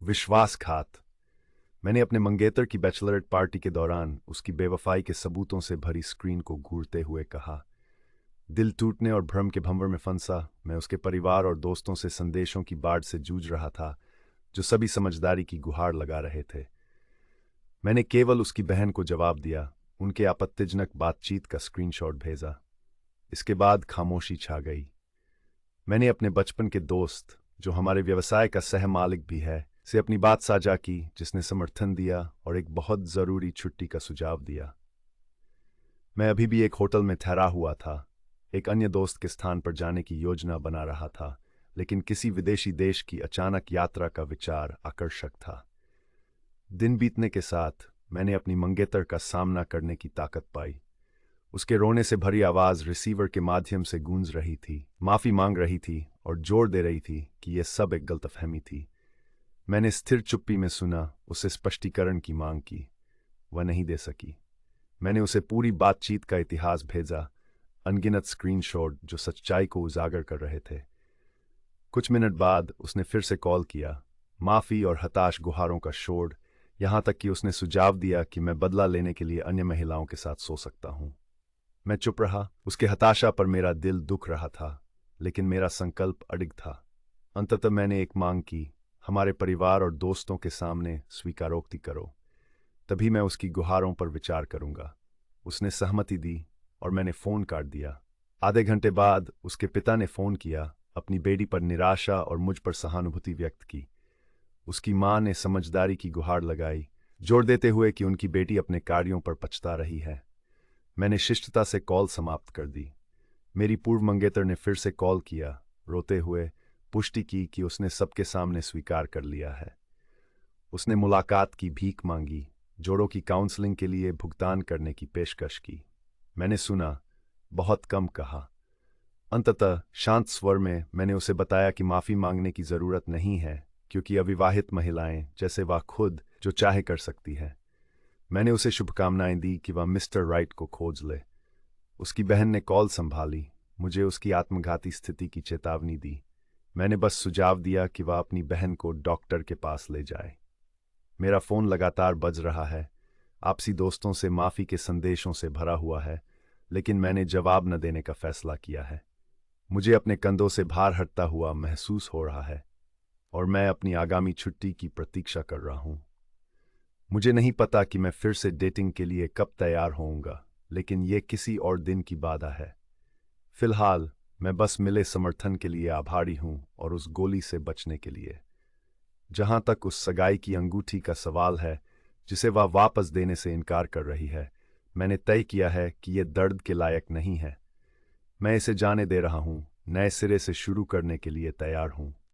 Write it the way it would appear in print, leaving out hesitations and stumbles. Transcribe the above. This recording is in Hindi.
विश्वासघात। मैंने अपने मंगेतर की बैचलरेट पार्टी के दौरान उसकी बेवफाई के सबूतों से भरी स्क्रीन को घूरते हुए कहा। दिल टूटने और भ्रम के भंवर में फंसा मैं उसके परिवार और दोस्तों से संदेशों की बाढ़ से जूझ रहा था, जो सभी समझदारी की गुहार लगा रहे थे। मैंने केवल उसकी बहन को जवाब दिया, उनके आपत्तिजनक बातचीत का स्क्रीनशॉट भेजा। इसके बाद खामोशी छा गई। मैंने अपने बचपन के दोस्त, जो हमारे व्यवसाय का सह मालिक भी है, से अपनी बात साझा की, जिसने समर्थन दिया और एक बहुत ज़रूरी छुट्टी का सुझाव दिया। मैं अभी भी एक होटल में ठहरा हुआ था, एक अन्य दोस्त के स्थान पर जाने की योजना बना रहा था, लेकिन किसी विदेशी देश की अचानक यात्रा का विचार आकर्षक था। दिन बीतने के साथ मैंने अपनी मंगेतर का सामना करने की ताकत पाई। उसके रोने से भरी आवाज रिसीवर के माध्यम से गूंज रही थी, माफी मांग रही थी और जोर दे रही थी कि यह सब एक गलतफहमी थी। मैंने स्थिर चुप्पी में सुना, उससे स्पष्टीकरण की मांग की। वह नहीं दे सकी। मैंने उसे पूरी बातचीत का इतिहास भेजा, अनगिनत स्क्रीनशॉट जो सच्चाई को उजागर कर रहे थे। कुछ मिनट बाद उसने फिर से कॉल किया, माफी और हताश गुहारों का शोर, यहां तक कि उसने सुझाव दिया कि मैं बदला लेने के लिए अन्य महिलाओं के साथ सो सकता हूं। मैं चुप रहा। उसके हताशा पर मेरा दिल दुख रहा था, लेकिन मेरा संकल्प अडिग था। अंततः मैंने एक मांग की, हमारे परिवार और दोस्तों के सामने स्वीकारोक्ति करो, तभी मैं उसकी गुहारों पर विचार करूंगा। उसने सहमति दी और मैंने फोन काट दिया। आधे घंटे बाद उसके पिता ने फोन किया, अपनी बेटी पर निराशा और मुझ पर सहानुभूति व्यक्त की। उसकी मां ने समझदारी की गुहार लगाई, जोर देते हुए कि उनकी बेटी अपने कार्यों पर पछता रही है। मैंने शिष्टता से कॉल समाप्त कर दी। मेरी पूर्व मंगेतर ने फिर से कॉल किया, रोते हुए पुष्टि की कि उसने सबके सामने स्वीकार कर लिया है। उसने मुलाकात की भीख मांगी, जोड़ों की काउंसलिंग के लिए भुगतान करने की पेशकश की। मैंने सुना, बहुत कम कहा। अंततः शांत स्वर में मैंने उसे बताया कि माफी मांगने की जरूरत नहीं है, क्योंकि अविवाहित महिलाएं जैसे वह खुद जो चाहे कर सकती है। मैंने उसे शुभकामनाएं दी कि वह मिस्टर राइट को खोज ले। उसकी बहन ने कॉल संभाली, मुझे उसकी आत्मघाती स्थिति की चेतावनी दी। मैंने बस सुझाव दिया कि वह अपनी बहन को डॉक्टर के पास ले जाए। मेरा फोन लगातार बज रहा है, आपसी दोस्तों से माफी के संदेशों से भरा हुआ है, लेकिन मैंने जवाब न देने का फैसला किया है। मुझे अपने कंधों से भार हटता हुआ महसूस हो रहा है और मैं अपनी आगामी छुट्टी की प्रतीक्षा कर रहा हूं। मुझे नहीं पता कि मैं फिर से डेटिंग के लिए कब तैयार होऊंगा, लेकिन यह किसी और दिन की बाधा है। फिलहाल मैं बस मिले समर्थन के लिए आभारी हूं और उस गोली से बचने के लिए। जहां तक उस सगाई की अंगूठी का सवाल है, जिसे वह वापस देने से इनकार कर रही है, मैंने तय किया है कि यह दर्द के लायक नहीं है। मैं इसे जाने दे रहा हूं, नए सिरे से शुरू करने के लिए तैयार हूं।